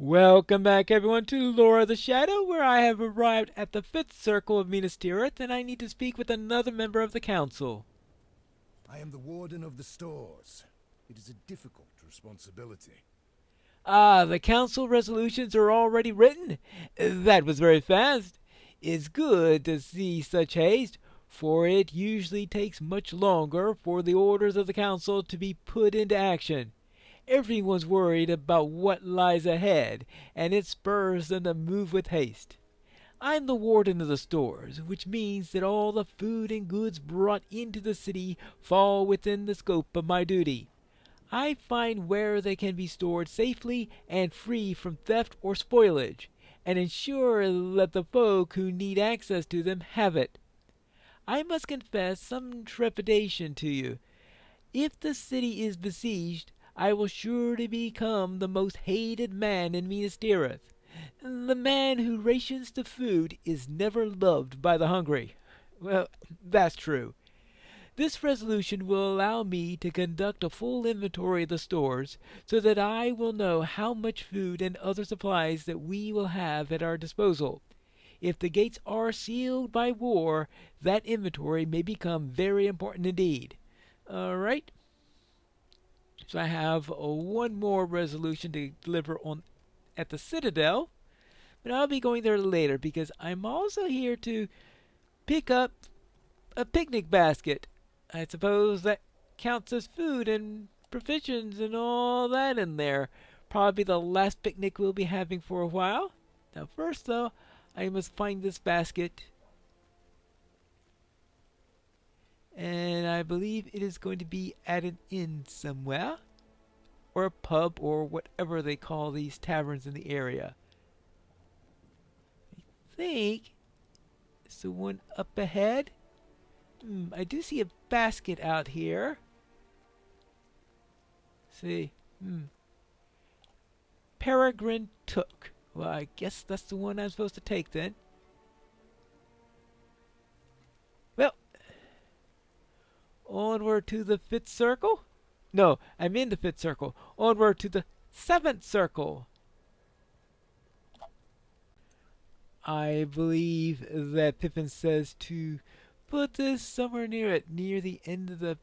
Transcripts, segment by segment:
Welcome back, everyone, to Lore of the Shadow, where I have arrived at the fifth circle of Minas Tirith, and I need to speak with another member of the council. I am the warden of the stores. It is a difficult responsibility. Ah, the council resolutions are already written. That was very fast. It's good to see such haste, for it usually takes much longer for the orders of the council to be put into action. Everyone's worried about what lies ahead, and it spurs them to move with haste. I'm the warden of the stores, which means that all the food and goods brought into the city fall within the scope of my duty. I find where they can be stored safely and free from theft or spoilage, and ensure that the folk who need access to them have it. I must confess some trepidation to you. If the city is besieged, I will surely become the most hated man in Minas Tirith. The man who rations the food is never loved by the hungry. Well, that's true. This resolution will allow me to conduct a full inventory of the stores so that I will know how much food and other supplies that we will have at our disposal. If the gates are sealed by war, that inventory may become very important indeed. All right. So I have one more resolution to deliver on at the Citadel, but I'll be going there later because I'm also here to pick up a picnic basket. I suppose that counts as food and provisions and all that in there. Probably the last picnic we'll be having for a while. Now, first, though, I must find this basket. And I believe it is going to be at an inn somewhere, or a pub, or whatever they call these taverns in the area. I think it's the one up ahead. I do see a basket out here. See, Peregrine Took. Well, I guess that's the one I'm supposed to take then. Well, onward to the fifth circle. No, I'm in the fifth circle. Onward to the seventh circle. I believe that Pippin says to put this somewhere near it, near the end of the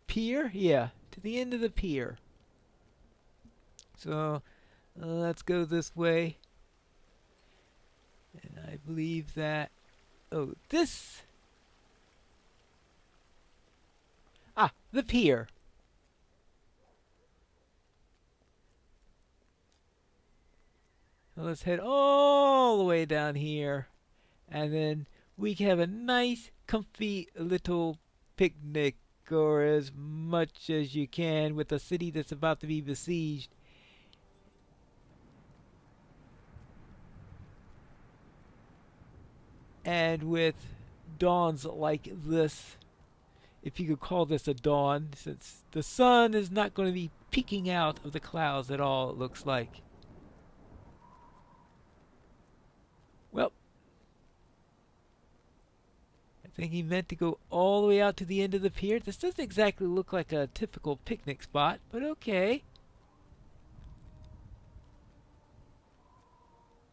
pier. Yeah, to the end of the pier. So let's go this way. And I believe that. Oh, this. Ah, the pier. So let's head all the way down here. And then we can have a nice, comfy little picnic, or as much as you can, with a city that's about to be besieged. And with dawns like this, if you could call this a dawn, since the sun is not going to be peeking out of the clouds at all, it looks like. Well, I think he meant to go all the way out to the end of the pier. This doesn't exactly look like a typical picnic spot, but okay.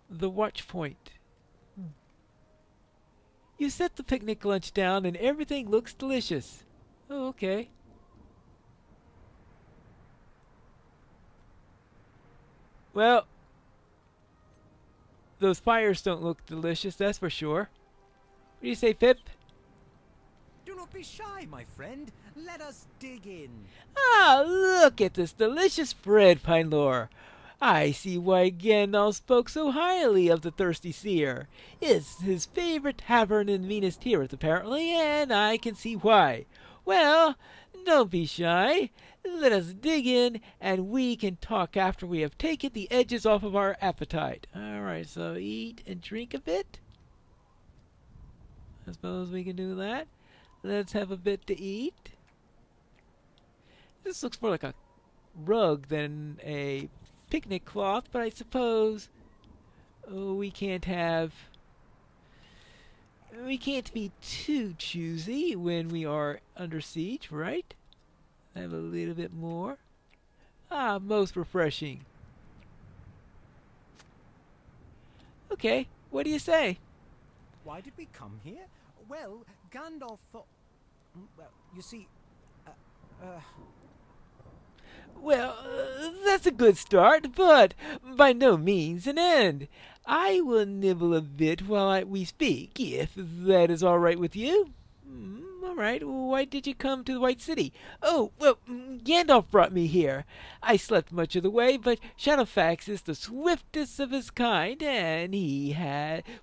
The watch point. You set the picnic lunch down and everything looks delicious. Oh, okay. Well, those fires don't look delicious, that's for sure. What do you say, Pip? Do not be shy, my friend. Let us dig in. Ah, look at this delicious bread, Pinelore. I see why Gandalf spoke so highly of the Thirsty Seer. It's his favorite tavern in Minas Tirith, apparently, and I can see why. Well, don't be shy. Let us dig in, and we can talk after we have taken the edges off of our appetite. All right, so eat and drink a bit. I suppose we can do that. Let's have a bit to eat. This looks more like a rug than a picnic cloth, but I suppose we can't be too choosy when we are under siege, right? Have a little bit more. Ah, most refreshing. Okay, what do you say? Why did we come here? Well, Gandalf thought... Well, you see... Uh, uh, Well, that's a good start, but by no means an end. I will nibble a bit while we speak, if that is all right with you. All right. Why did you come to the White City? Oh, well, Gandalf brought me here. I slept much of the way, but Shadowfax is the swiftest of his kind, and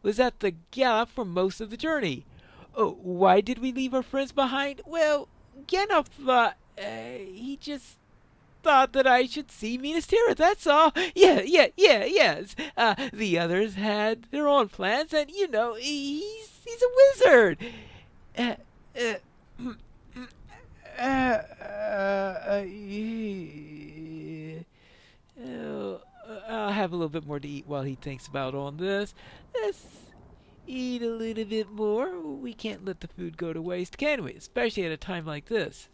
was at the gallop for most of the journey. Oh, why did we leave our friends behind? Well, Gandalf thought he just thought that I should see Minas Tirith, that's all. Yes. The others had their own plans, and he's a wizard. Uh, uh, uh, uh, I'll have a little bit more to eat while he thinks about all this. Let's eat a little bit more. We can't let the food go to waste, can we? Especially at a time like this.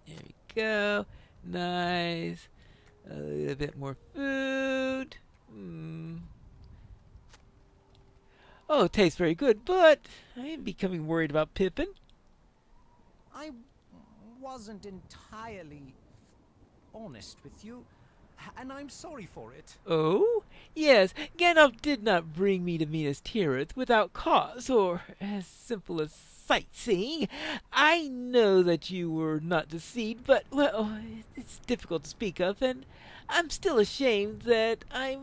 There we go. Nice. A little bit more food. Oh, it tastes very good, but I am becoming worried about Pippin. I wasn't entirely honest with you, and I'm sorry for it. Oh? Yes, Gandalf did not bring me to Minas Tirith without cause, or as simple as sightseeing. I know that you were not deceived, but, well, it's difficult to speak of, and I'm still ashamed that I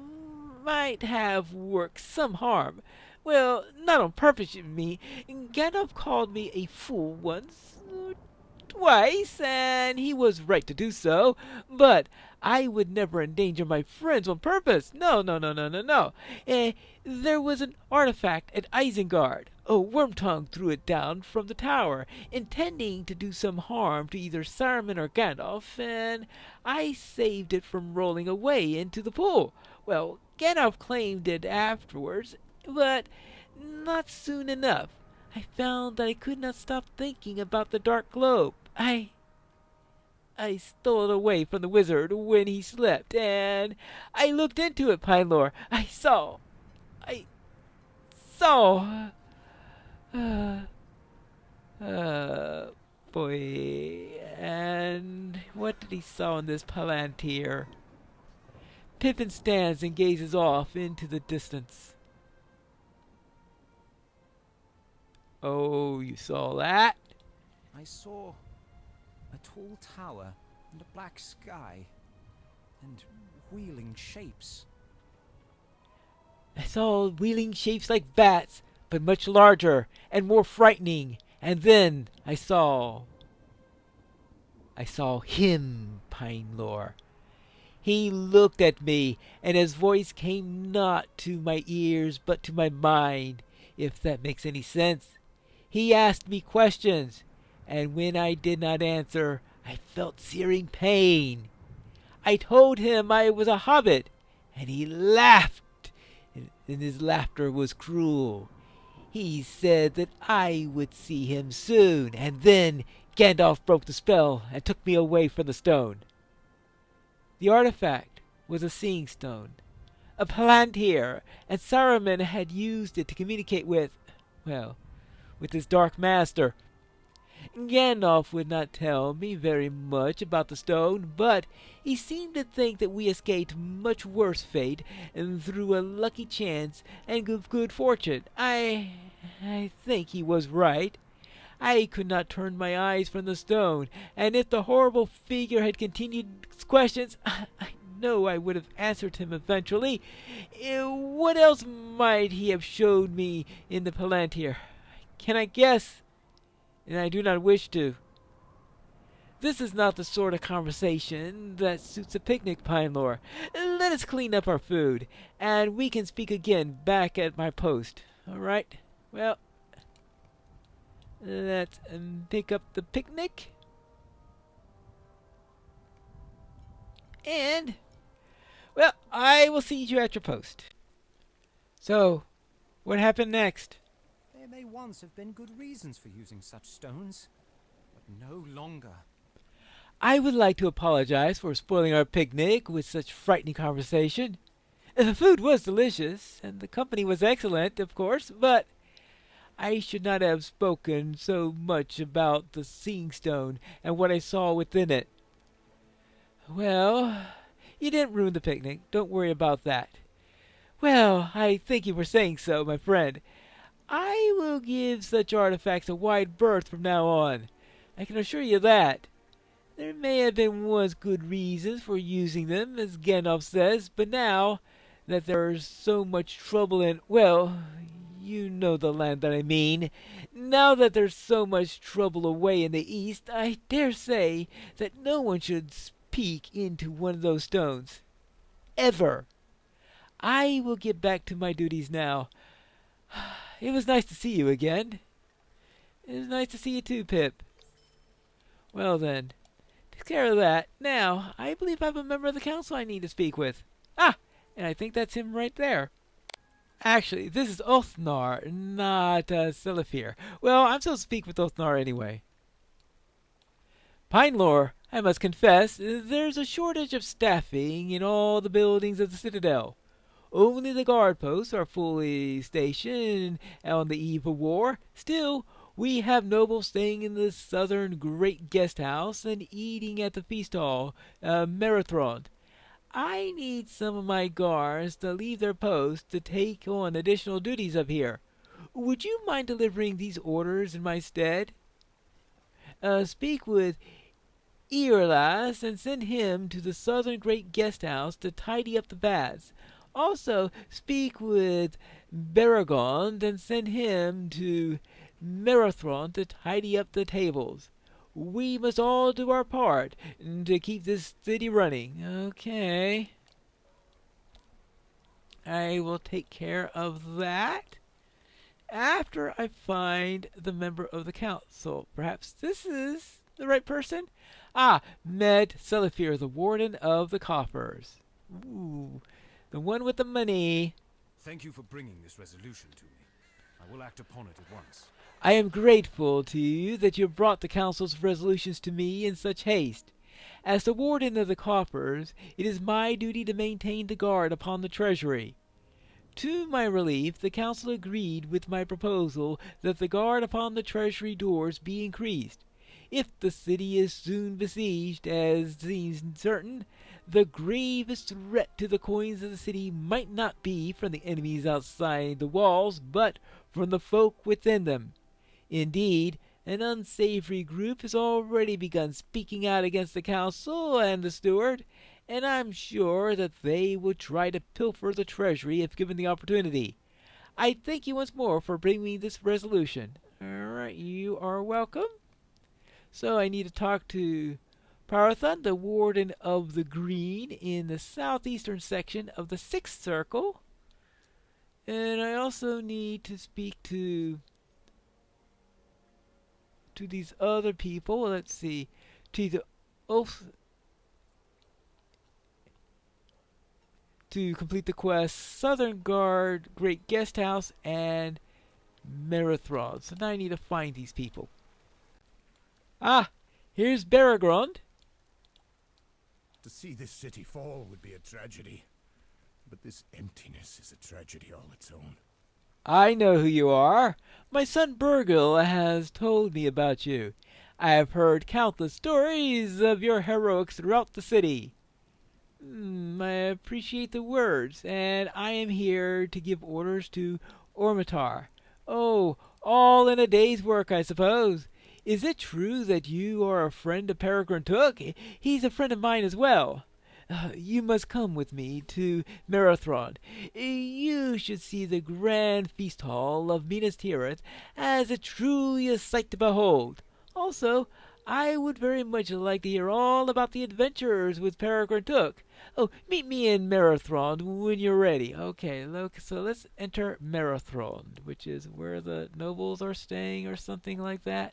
might have worked some harm. Well, not on purpose, you mean. Gandalf called me a fool once, twice, and he was right to do so, but I would never endanger my friends on purpose. No. There was an artifact at Isengard. Oh, Wormtongue threw it down from the tower, intending to do some harm to either Saruman or Gandalf, and I saved it from rolling away into the pool. Well, Gandalf claimed it afterwards, but not soon enough. I found that I could not stop thinking about the dark globe. I stole it away from the wizard when he slept, and I looked into it, Pinelore. I saw. Boy. And what did he saw in this Palantir? Pippin stands and gazes off into the distance. Oh, you saw that? I saw a tall tower and a black sky and wheeling shapes. I saw wheeling shapes like bats, but much larger and more frightening. And then I saw him, Pinelore. He looked at me, and his voice came not to my ears, but to my mind, if that makes any sense. He asked me questions, and when I did not answer, I felt searing pain. I told him I was a hobbit, and he laughed, and his laughter was cruel. He said that I would see him soon, and then Gandalf broke the spell and took me away from the stone. The artifact was a seeing stone, a Palantir, and Saruman had used it to communicate with his dark master. Gandalf would not tell me very much about the stone, but he seemed to think that we escaped much worse fate through a lucky chance and good fortune. I think he was right. I could not turn my eyes from the stone, and if the horrible figure had continued his questions, I know I would have answered him eventually. What else might he have showed me in the Palantir? Can I guess? And I do not wish to. This is not the sort of conversation that suits a picnic, Pinelore. Let us clean up our food, and we can speak again back at my post. All right? Well, let's pick up the picnic. And, well, I will see you at your post. So, what happened next? There may once have been good reasons for using such stones, but no longer. I would like to apologize for spoiling our picnic with such frightening conversation. The food was delicious, and the company was excellent, of course, but I should not have spoken so much about the seeing stone and what I saw within it. Well, you didn't ruin the picnic. Don't worry about that. Well, I thank you for saying so, my friend. I will give such artifacts a wide berth from now on. I can assure you that. There may have been once good reasons for using them, as Gandalf says, but now that there's so much trouble in, well, you know the land that I mean. Now that there's so much trouble away in the east, I dare say that no one should peek into one of those stones. Ever. I will get back to my duties now. It was nice to see you again. It was nice to see you too, Pip. Well then, take care of that. Now, I believe I have a member of the council I need to speak with. Ah, and I think that's him right there. Actually, this is Othnar, not Selifir. Well, I'm supposed to speak with Othnar anyway. Pinelore, I must confess, there's a shortage of staffing in all the buildings of the Citadel. Only the guard posts are fully stationed on the eve of war. Still, we have nobles staying in the southern great guest house and eating at the feast hall, Marathon. I need some of my guards to leave their posts to take on additional duties up here. Would you mind delivering these orders in my stead? Speak with Eorlas and send him to the southern great guest house to tidy up the baths. Also, speak with Baragond and send him to Marathon to tidy up the tables. We must all do our part to keep this city running. Okay. I will take care of that after I find the member of the council. Perhaps this is the right person? Ah, Med Selifir, the warden of the coffers. Ooh, the one with the money. Thank you for bringing this resolution to me. I will act upon it at once. I am grateful to you that you brought the council's resolutions to me in such haste. As the warden of the coffers, it is my duty to maintain the guard upon the treasury. To my relief, the council agreed with my proposal that the guard upon the treasury doors be increased. If the city is soon besieged, as seems certain, the gravest threat to the coins of the city might not be from the enemies outside the walls, but from the folk within them. Indeed, an unsavory group has already begun speaking out against the council and the steward, and I'm sure that they would try to pilfer the treasury if given the opportunity. I thank you once more for bringing me this resolution. All right, you are welcome. So I need to talk to Parathon, the warden of the Green, in the southeastern section of the Sixth Circle. And I also need to speak to these other people. Let's see. To the oath to complete the quest Southern Guard, Great Guest House, and Marathon. So now I need to find these people. Ah, here's Baragond. To see this city fall would be a tragedy. But this emptiness is a tragedy all its own. I know who you are. My son Burgle has told me about you. I have heard countless stories of your heroics throughout the city. I appreciate the words, and I am here to give orders to Ormitar. Oh, all in a day's work, I suppose. Is it true that you are a friend of Peregrine Took? He's a friend of mine as well. You must come with me to Marathon. You should see the grand feast hall of Minas Tirith as it truly a sight to behold. Also, I would very much like to hear all about the adventures with Peregrine Took. Oh, meet me in Marathon when you're ready. Okay, look, so let's enter Marathon, which is where the nobles are staying or something like that.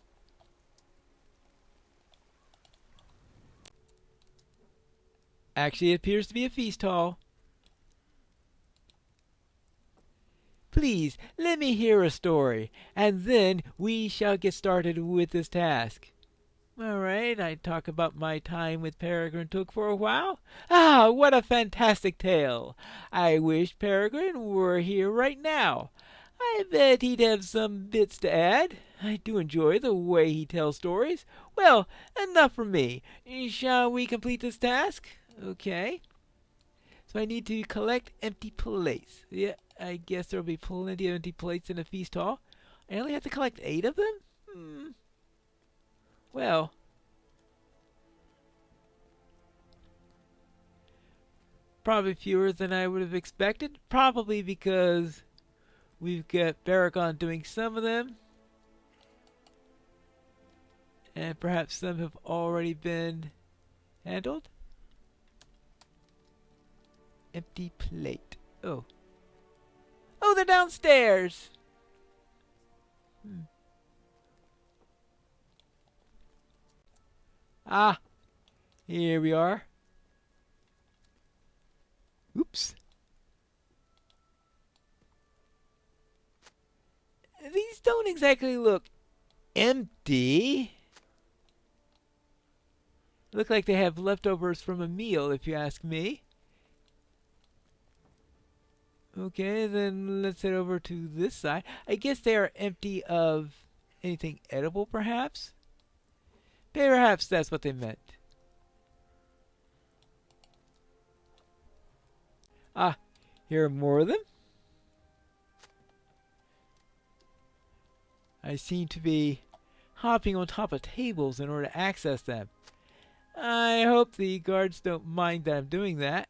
Actually, it appears to be a feast hall. Please, let me hear a story, and then we shall get started with this task. All right, I talk about my time with Peregrine Took for a while. Ah, what a fantastic tale! I wish Peregrine were here right now. I bet he'd have some bits to add. I do enjoy the way he tells stories. Well, enough from me. Shall we complete this task? Okay. So I need to collect empty plates. Yeah, I guess there'll be plenty of empty plates in the feast hall. I only have to collect 8 of them? Well, probably fewer than I would have expected. Probably because we've got Baragon doing some of them. And perhaps some have already been handled. Empty plate. Oh. Oh, they're downstairs! Ah, here we are. Oops. These don't exactly look empty. Look like they have leftovers from a meal, if you ask me. Okay, then let's head over to this side. I guess they are empty of anything edible, perhaps? Perhaps that's what they meant. Ah, here are more of them. I seem to be hopping on top of tables in order to access them. I hope the guards don't mind that I'm doing that.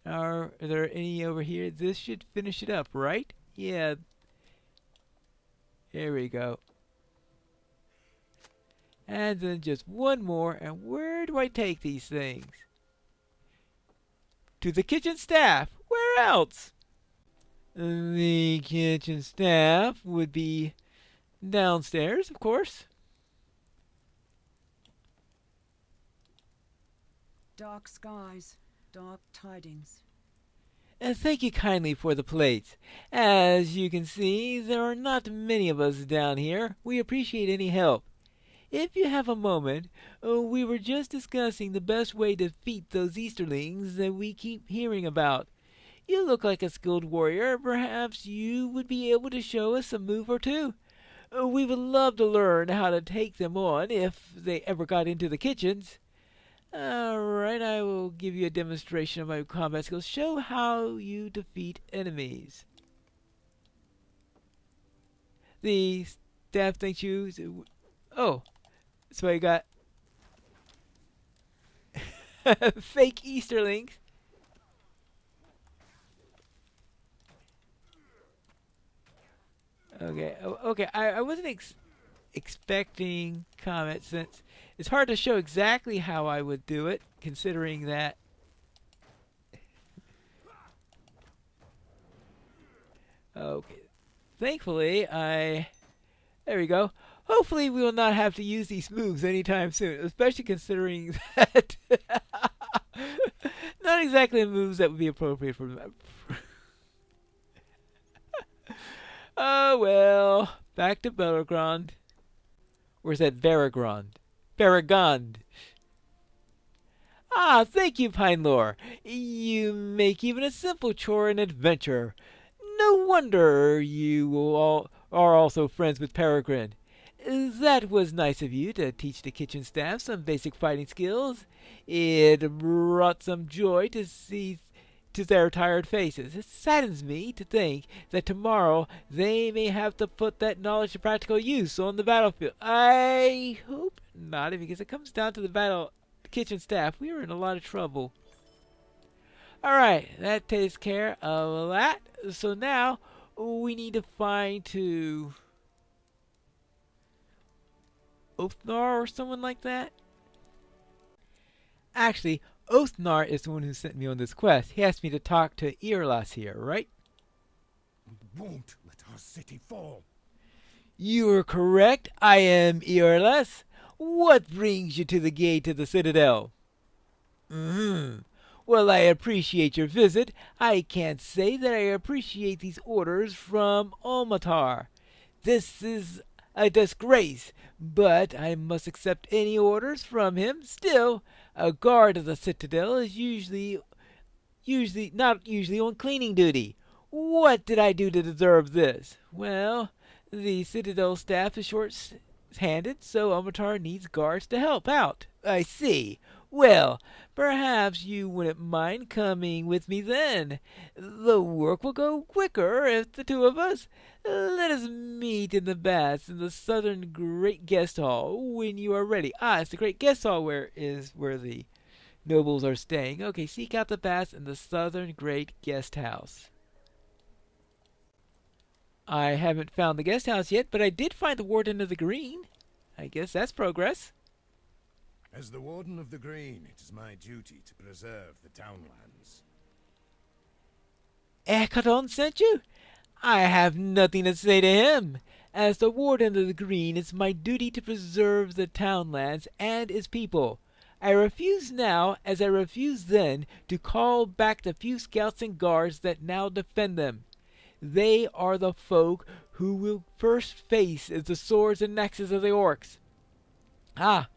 Are there any over here? This should finish it up, right? Yeah. Here we go. And then just one more. And where do I take these things? To the kitchen staff. Where else? The kitchen staff would be downstairs, of course. Dark skies, dark tidings. Thank you kindly for the plates. As you can see, there are not many of us down here. We appreciate any help. If you have a moment, we were just discussing the best way to defeat those Easterlings that we keep hearing about. You look like a skilled warrior. Perhaps you would be able to show us a move or two. We would love to learn how to take them on if they ever got into the kitchens. Alright, I will give you a demonstration of my combat skills. Show how you defeat enemies. The staff thinks you... Oh, so I got fake Easterlings. Okay, okay. I wasn't expecting comment since it's hard to show exactly how I would do it, considering that. Okay. Thankfully, there we go. Hopefully we will not have to use these moves anytime soon, especially considering that not exactly the moves that would be appropriate for them. Oh well, back to Belgrond. Where's that Varagrond? Baragond. Ah, thank you, Pinelore. You make even a simple chore an adventure. No wonder you all are also friends with Peregrine. That was nice of you to teach the kitchen staff some basic fighting skills. It brought some joy to see to their tired faces. It saddens me to think that tomorrow they may have to put that knowledge to practical use on the battlefield. I hope not, because it comes down to the kitchen staff. We are in a lot of trouble. Alright, that takes care of that. So now we need to find to Othnar or someone like that. Actually, Othnar is the one who sent me on this quest. He asked me to talk to Irlas here, right? We won't let our city fall. You are correct. I am Irlas. What brings you to the gate of the Citadel? Well, I appreciate your visit. I can't say that I appreciate these orders from Olmatar. This is A disgrace, but I must accept any orders from him. Still, a guard of the citadel is not usually on cleaning duty. What did I do to deserve this? Well, the citadel staff is short-handed, so Omitar needs guards to help out. I see. Well, perhaps you wouldn't mind coming with me then. The work will go quicker if the two of us. Let us meet in the baths in the southern great guest hall when you are ready. Ah, it's the great guest hall where the nobles are staying. Okay, seek out the baths in the southern great guest house. I haven't found the guest house yet, but I did find the Warden of the Green. I guess that's progress. As the Warden of the Green, it is my duty to preserve the townlands. Ekadon sent you? I have nothing to say to him. As the Warden of the Green, it's my duty to preserve the townlands and its people. I refuse now, as I refused then, to call back the few scouts and guards that now defend them. They are the folk who will first face the swords and axes of the orcs. Ah,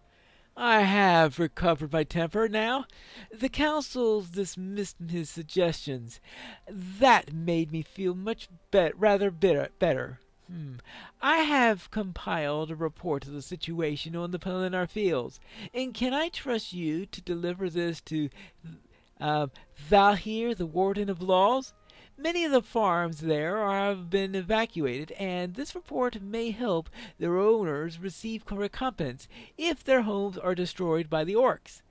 I have recovered my temper now. The council's dismissed his suggestions. That made me feel much better. I have compiled a report of the situation on the Pelinar fields, and can I trust you to deliver this to Valhir, the Warden of Laws? Many of the farms there have been evacuated, and this report may help their owners receive recompense if their homes are destroyed by the orcs.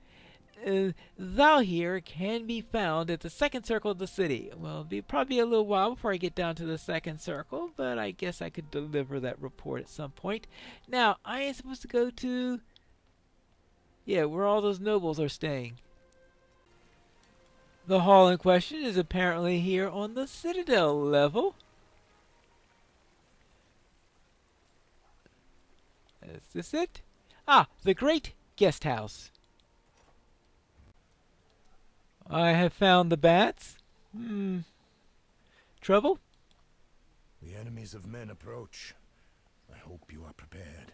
Valhir can be found at the second circle of the city. Well, it'll be probably a little while before I get down to the second circle, but I guess I could deliver that report at some point. Now, I am supposed to go to... yeah, where all those nobles are staying. The hall in question is apparently here on the Citadel level. Is this it? Ah, the Great Guest House. I have found the bats. Trouble? The enemies of men approach. I hope you are prepared.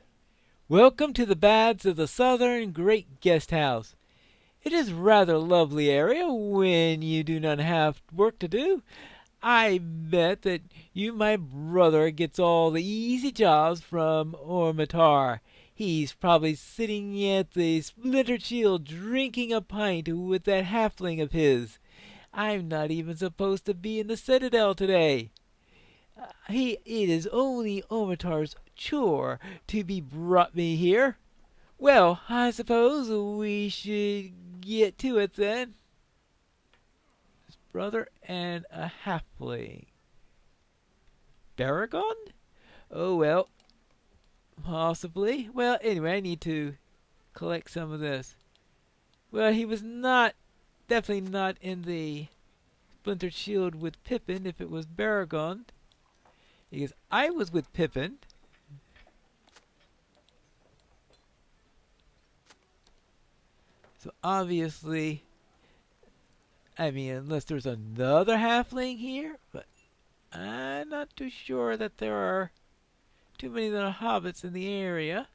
Welcome to the baths of the Southern Great Guest House. It is rather lovely area when you do not have work to do. I bet that you, my brother, gets all the easy jobs from Ormatar. He's probably sitting at the Splintered Shield drinking a pint with that halfling of his. I'm not even supposed to be in the Citadel today. It is only Ormatar's chore to be brought me here. Well, I suppose we should get to it then. His brother and a halfling. Baragon? Oh well. Possibly. Well, anyway, I need to collect some of this. Well, he was definitely not in the Splintered Shield with Pippin if it was Baragon. Because I was with Pippin. So obviously, I mean, unless there's another halfling here, but I'm not too sure that there are too many little hobbits in the area.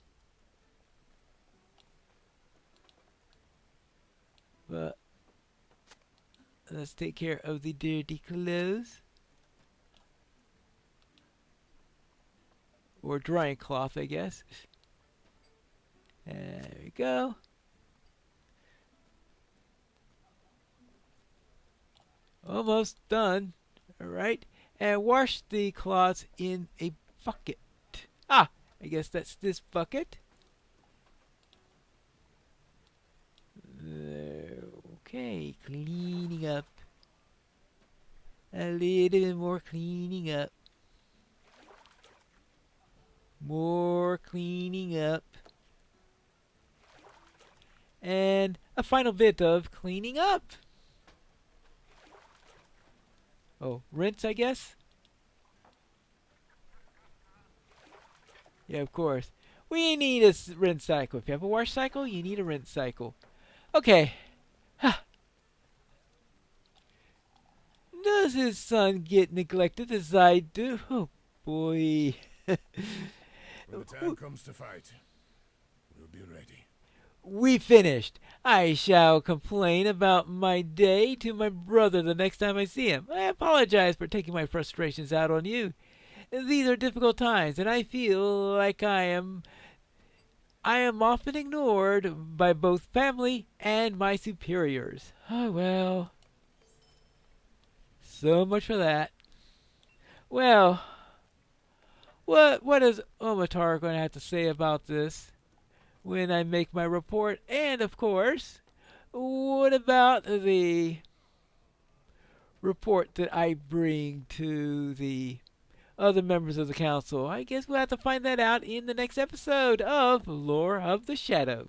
But let's take care of the dirty clothes. Or drying cloth, I guess. There we go. Almost done. Alright. And wash the cloths in a bucket. Ah! I guess that's this bucket. Okay. Cleaning up. A little bit more cleaning up. More cleaning up. And a final bit of cleaning up. Oh, rinse, I guess? Yeah, of course. We need a rinse cycle. If you have a wash cycle, you need a rinse cycle. Okay. Does his son get neglected as I do? Oh, boy. When the time comes to fight, we'll be ready. We finished. I shall complain about my day to my brother the next time I see him. I apologize for taking my frustrations out on you. These are difficult times, and I feel like I am often ignored by both family and my superiors. Oh well. So much for that. Well, what is Omatar going to have to say about this when I make my report? And of course, what about the report that I bring to the other members of the council? I guess we'll have to find that out in the next episode of Lore of the Shadow.